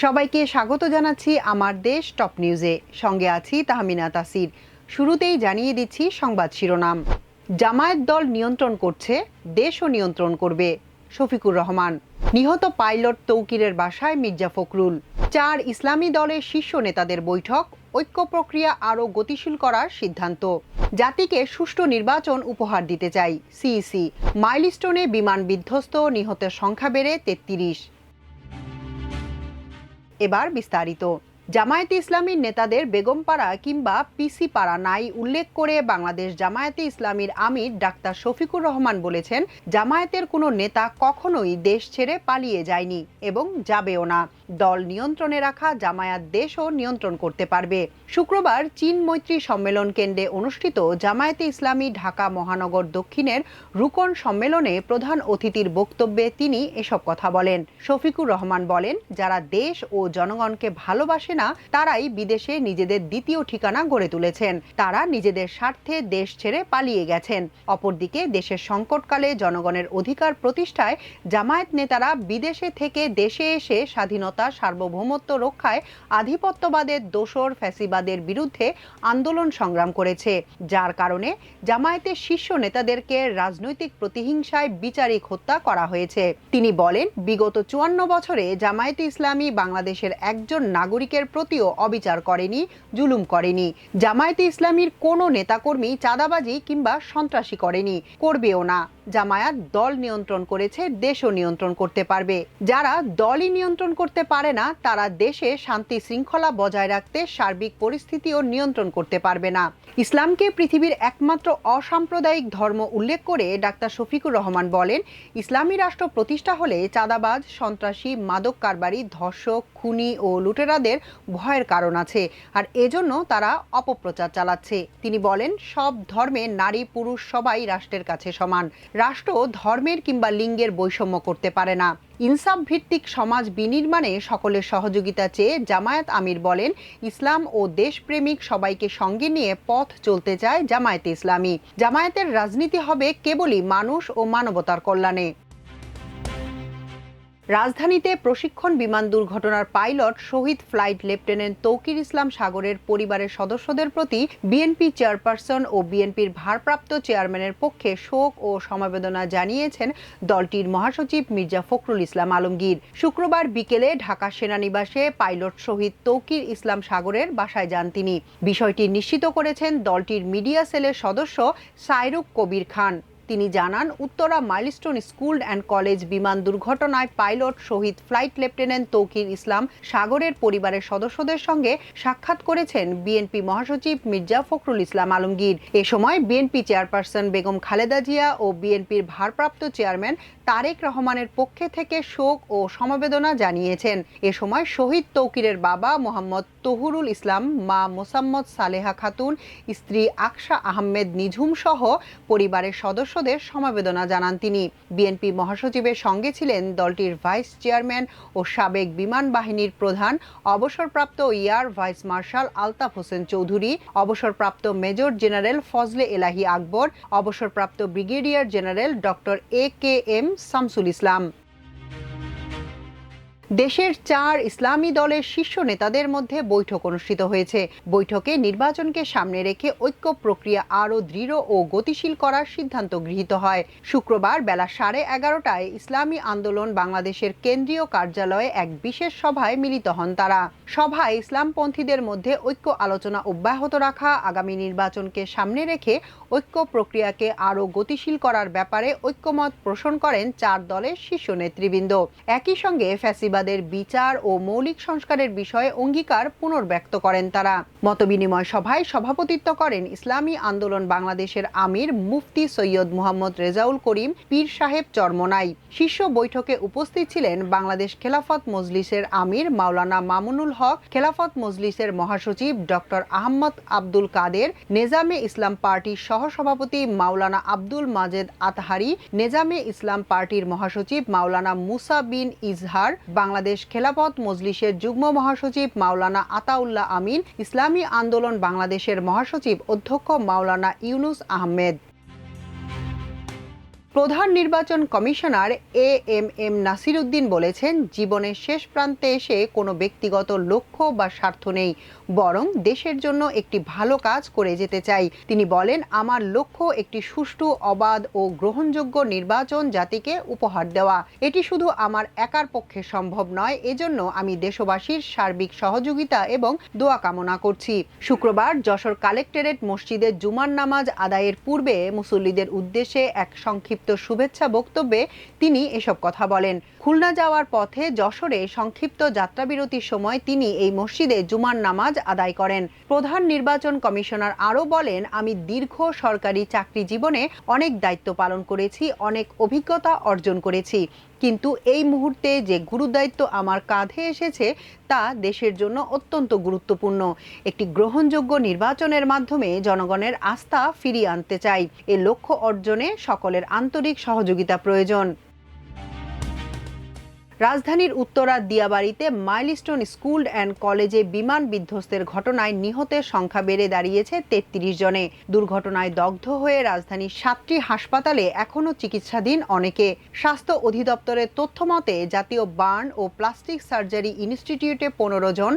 সবাইকে স্বাগত জানাচ্ছি আমার দেশ টপ নিউজে। সঙ্গে আছি তাহমিনা তাসির। শুরুতেই জানিয়ে দিচ্ছি সংবাদ শিরোনাম। জামায়াত দল নিয়ন্ত্রণ করছে, দেশও নিয়ন্ত্রণ করবে, শফিকুর রহমান। নিহত পাইলট তৌকিরের বাসায় মির্জা ফখরুল। 4 ইসলামী দলের শীর্ষ নেতাদের বৈঠক, ঐক্য প্রক্রিয়া আরও গতিশীল করার সিদ্ধান্ত। জাতিকে সুষ্ঠু নির্বাচন উপহার দিতে চাই, সিইসি। মাইলস্টোনে বিমান বিধ্বস্ত, নিহতের সংখ্যা বেড়ে 33। এবার বিস্তারিত। জামায়াতে ইসলামীর নেতাদের বেগমপাড়া কিংবা পিসি পাড়া নাই উল্লেখ করে বাংলাদেশ জামায়াতে ইসলামীর আমির ডাক্তার শফিকুর রহমান বলেছেন, জামায়াতের কোনো নেতা কখনোই দেশ ছেড়ে পালিয়ে যায়নি এবং যাবেও না। দল নিয়ন্ত্রণে রাখা জামায়াত দেশও নিয়ন্ত্রণ করতে পারবে। শুক্রবার চীন মৈত্রী সম্মেলন কেন্দ্রে অনুষ্ঠিত জামায়াতে ইসলামী ঢাকা মহানগর দক্ষিণের রুকন সম্মেলনে প্রধান অতিথির বক্তব্যে তিনি এসব কথা বলেন। শফিকুর রহমান বলেন, যারা দেশ ও জনগণকে ভালোবাসে না তারাই বিদেশে নিজেদের দ্বিতীয় ঠিকানা গড়ে তুলেছেন। তারা নিজেদের স্বার্থে দেশ ছেড়ে পালিয়ে গেছেন। অপরদিকে দেশের সংকটকালে জনগণের অধিকার প্রতিষ্ঠায় জামায়াত নেতারা বিদেশে থেকে দেশে এসে স্বাধীনতা, সার্বভৌমত্ব রক্ষায় আধিপত্যবাদের দোসর ফ্যাসিবাদের বিরুদ্ধে আন্দোলন সংগ্রাম করেছে, যার কারণে জামায়াতের শীর্ষ নেতাদেরকে রাজনৈতিক প্রতিহিংসায় বিচারিক হত্যা করা হয়েছে। তিনি বলেন, বিগত 54 বছরে জামায়াতে ইসলামী বাংলাদেশের একজন নাগরিকের প্রতিও অবিচার করেনি, জুলুম করেনি। জামায়াতে ইসলামীর কোনো নেতাকর্মী চাঁদাবাজি কিংবা সন্ত্রাসী করেনি, করবেও না। জামায়াত দল নিয়ন্ত্রণ করেছে, দেশও নিয়ন্ত্রণ করতে পারবে। যারা দলই নিয়ন্ত্রণ করতে পারে না তারা দেশে শান্তি শৃঙ্খলা বজায় রাখতে সার্বিক পরিস্থিতিও নিয়ন্ত্রণ করতে পারবে না। ইসলামকে পৃথিবীর একমাত্র অসাম্প্রদায়িক ধর্ম উল্লেখ করে ডাক্তার শফিকুর রহমান বলেন, ইসলামী রাষ্ট্র প্রতিষ্ঠা হলে চাঁদাবাজ, সন্ত্রাসী, মাদক কারবারি, ধর্ষক, খুনি ও লুটেরাদের ভয়ের কারণ আছে, আর এজন্য তারা অপপ্রচার চালাচ্ছে। তিনি বলেন, সব ধর্মে নারী পুরুষ সবাই রাষ্ট্রের কাছে সমান। রাষ্ট্র ধর্মের কিংবা লিঙ্গের বৈষম্য করতে পারে না। ইনসাফ ভিত্তিক সমাজ বিনির্মাণে সকলের সহযোগিতা চেয়ে জামায়াত আমির বলেন, ইসলাম ও দেশপ্রেমিক সবাইকে সঙ্গে নিয়ে পথ চলতে চায় জামায়াতে ইসলামী। জামায়াতের রাজনীতি হবে কেবলই মানুষ ও মানবতার কল্যাণে। রাজধানীতে প্রশিক্ষণ বিমান দুর্ঘটনার পাইলট শহীদ ফ্লাইট লেফটেন্যান্ট তৌকির ইসলাম সাগরের পরিবারের সদস্যদের প্রতি বিএনপি চেয়ারপারসন ও বিএনপির ভারপ্রাপ্ত চেয়ারম্যানের পক্ষে শোক ও সমবেদনা জানিয়েছেন দলটির মহাসচিব মির্জা ফখরুল ইসলাম আলমগীর। শুক্রবার বিকেলে ঢাকা সেনানিবাসে পাইলট শহীদ তৌকির ইসলাম সাগরের বাসায় যান তিনি। বিষয়টি নিশ্চিত করেছেন দলটির মিডিয়া সেলের সদস্য সাইরুক কবির খান। তিনি জানান, Uttara milestone school and college বিমান দুর্ঘটনায় পাইলট শহীদ ফ্লাইট লেফটেন্যান্ট তৌকির ইসলাম সাগরের পরিবারের সদস্যদের সঙ্গে সাক্ষাৎ করেছেন বিএনপি মহাসচিব মির্জা ফখরুল ইসলাম আলমগীর। এ সময় বিএনপি চেয়ারপারসন বেগম খালেদা জিয়া ও বিএনপির ভারপ্রাপ্ত চেয়ারম্যান তারেক রহমানের পক্ষে থেকে শোক ও সমবেদনা জানিয়েছেন। এ সময় শহীদ তৌকিরের বাবা মোহাম্মদ তহুরুল ইসলাম, মা মোসাম্মদ সালেহা খাতুন, স্ত্রী আকশা আহমেদ নিঝুম সহ পরিবারের সদস্যদের সমবেদনা জানান তিনি। বিএনপি মহাসচিবের সঙ্গে ছিলেন দলটির ভাইস চেয়ারম্যান ও সাবেক বিমান বাহিনীর প্রধান অবসরপ্রাপ্ত air vice marshal Altaf Hossain Chowdhury, অবসরপ্রাপ্ত মেজর জেনারেল ফজলে এলাহি আকবর, অবসরপ্রাপ্ত brigadier general doctor AKM Shamsul Islam. দেশের 4 ইসলামী দলের শীর্ষ নেতাদের মধ্যে বৈঠক অনুষ্ঠিত হয়েছে। বৈঠকে নির্বাচনকে সামনে রেখে ঐক্য প্রক্রিয়া আরও দৃঢ় ও গতিশীল করার সিদ্ধান্ত গৃহীত হয়। শুক্রবার বেলা 11:30টায় ইসলামী আন্দোলন বাংলাদেশের কেন্দ্রীয় কার্যালয়ে এক বিশেষ সভায় মিলিত হন তারা। সভায় ইসলামপন্থীদের মধ্যে ঐক্য আলোচনা অব্যাহত রাখা, আগামী নির্বাচনকে সামনে রেখে ঐক্য প্রক্রিয়াকে আরও গতিশীল করার ব্যাপারে ঐক্যমত পোষণ করেন 4 দলের শীর্ষ নেতৃবৃন্দ। একই সঙ্গে ফ্যাসিবাদের বিচার ও মৌলিক সংস্কারের বিষয়ে অঙ্গীকার পুনর্ব্যক্ত করেন তারা। মতবিনিময় সভায় সভাপতিত্ব করেন ইসলামী আন্দোলন বাংলাদেশের আমির মুফতি সৈয়দ মুহাম্মদ রেজাউল করিম পীর সাহেব চরমোনাই। শীর্ষ বৈঠকে উপস্থিত ছিলেন বাংলাদেশ খেলাফত মজলিসের আমির মাওলানা মামুনুল হক, খেলাফত মজলিসের মহাসচিব ডক্টর আহমদ আব্দুল কাদের, নেজামে ইসলাম পার্টির সহসভাপতি মাওলানা আব্দুল মাজেদ আতহারি, নেজামে ইসলাম পার্টির মহাসচিব মাওলানা মুসা বিন ইজহার, বাংলাদেশ খেলাফত মজলিসের যুগ্ম মহাসচিব মাওলানা আতাউল্লাহ আমিন, ইসলামী আন্দোলন বাংলাদেশের মহাসচিব অধ্যক্ষ মাওলানা ইউনুস আহমেদ। প্রধান নির্বাচন কমিশনার এএমএম নাসির উদ্দিন বলেছেন, জীবনের শেষ প্রান্তে এসে কোনো ব্যক্তিগত লক্ষ্য বা স্বার্থ নেই, বরং দেশের জন্য একটি ভালো কাজ করে যেতে চাই। তিনি বলেন, আমার লক্ষ্য একটি সুষ্ঠু, অবাধ ও গ্রহণযোগ্য নির্বাচন জাতিকে উপহার দেওয়া। এটি শুধু আমার একার পক্ষে সম্ভব নয়, এজন্য আমি দেশবাসীর সার্বিক সহযোগিতা এবং দোয়া কামনা করছি। শুক্রবার যশোর কালেক্টরেট মসজিদে জুমার নামাজ আদায়ের পূর্বে মুসল্লিদের উদ্দেশ্যে এক সংক্ষিপ্ত শুভেচ্ছা বক্তব্যে তিনি এসব কথা বলেন। খুলনা যাওয়ার পথে যশোরে সংক্ষিপ্ত যাত্রাবিরতির সময় তিনি এই মসজিদে জুমার নামাজ আদায় করেন। প্রধান নির্বাচন কমিশনার আরও বলেন, আমি দীর্ঘ সরকারি চাকরি জীবনে অনেক দায়িত্ব পালন করেছি, অনেক অভিজ্ঞতা অর্জন করেছি, কিন্তু এই মুহূর্তে যে গুরুদায়িত্ব আমার কাঁধে এসেছে তা দেশের জন্য অত্যন্ত গুরুত্বপূর্ণ। একটি গ্রহণযোগ্য নির্বাচনের মাধ্যমে জনগণের আস্থা ফিরিয়ে আনতে চাই। এ লক্ষ্য অর্জনে সকলের আন্তরিক সহযোগিতা প্রয়োজন। রাজধানীর উত্তরার দিয়াবাড়িতে মাইলস্টোন স্কুল অ্যান্ড কলেজে বিমান বিধ্বস্তের ঘটনায় নিহতের সংখ্যা বেড়ে দাঁড়িয়েছে ৩৩ জনে। দুর্ঘটনায় দগ্ধ হয়ে রাজধানীর ৭টি হাসপাতালে এখনও চিকিৎসাধীন অনেকে। স্বাস্থ্য অধিদপ্তরের তথ্যমতে জাতীয় বার্ন ও প্লাস্টিক সার্জারি ইনস্টিটিউটে ১৫ জন,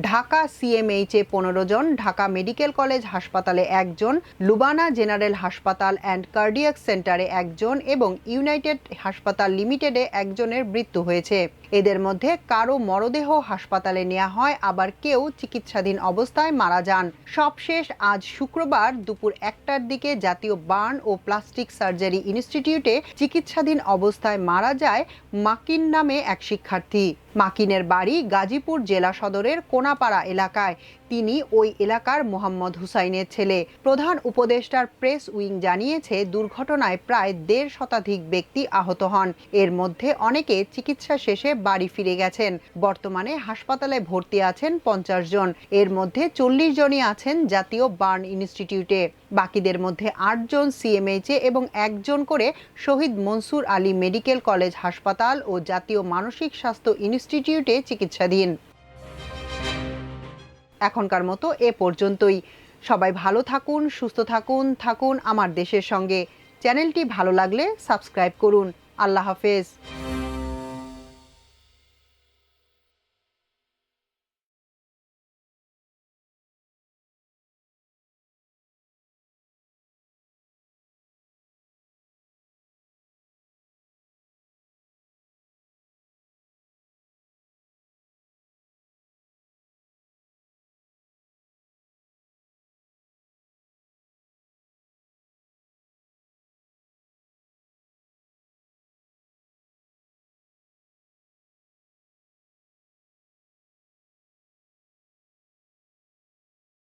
ঢাকা সিএমএইচে ১৫ জন, ঢাকা মেডিকেল কলেজ হাসপাতালে ১ জন, লুবানা জেনারেল হাসপাতাল অ্যান্ড কার্ডিয়াক সেন্টারে ১ জন এবং ইউনাইটেড হাসপাতাল লিমিটেডে ১ জনের মৃত্যু হয়েছে। এদের মধ্যে কারো মরদেহ হাসপাতালে নেওয়া হয়, আবার কেউ চিকিৎসাধীন অবস্থায় মারা যান। সবশেষ আজ শুক্রবার দুপুর ১টার দিকে জাতীয় বার্ন ও প্লাস্টিক সার্জারি ইনস্টিটিউটে চিকিৎসাধীন অবস্থায় মারা যায় মাকিন নামে এক শিক্ষার্থী। মাকিনের বাড়ি গাজীপুর জেলা সদরের কোনাপাড়া এলাকায়। তিনি ওই এলাকার মোহাম্মদ হুসাইনের ছেলে। প্রধান উপদেষ্টার প্রেস উইং জানিয়েছে, দুর্ঘটনায় প্রায় ১.৫ শতাধিক ব্যক্তি আহত হন। এর মধ্যে অনেকে চিকিৎসা শেষে বাড়ি ফিরে গেছেন। বর্তমানে হাসপাতালে ভর্তি আছেন ৫০ জন। এর মধ্যে ৪০ জনই আছেন জাতীয় বার্ন ইনস্টিটিউটে। বাকিদের মধ্যে ৮ জন সিএমএইচে এবং ১ জন করে শহীদ মনসুর আলী মেডিকেল কলেজ হাসপাতাল ও জাতীয় মানসিক স্বাস্থ্য ইনস্টিটিউটে চিকিৎসাধীন। এখনকার মতো এ পর্যন্তই। সবাই ভালো থাকুন, সুস্থ থাকুন আমার দেশের সঙ্গে। চ্যানেলটি ভালো লাগলে সাবস্ক্রাইব করুন। আল্লাহ হাফেজ।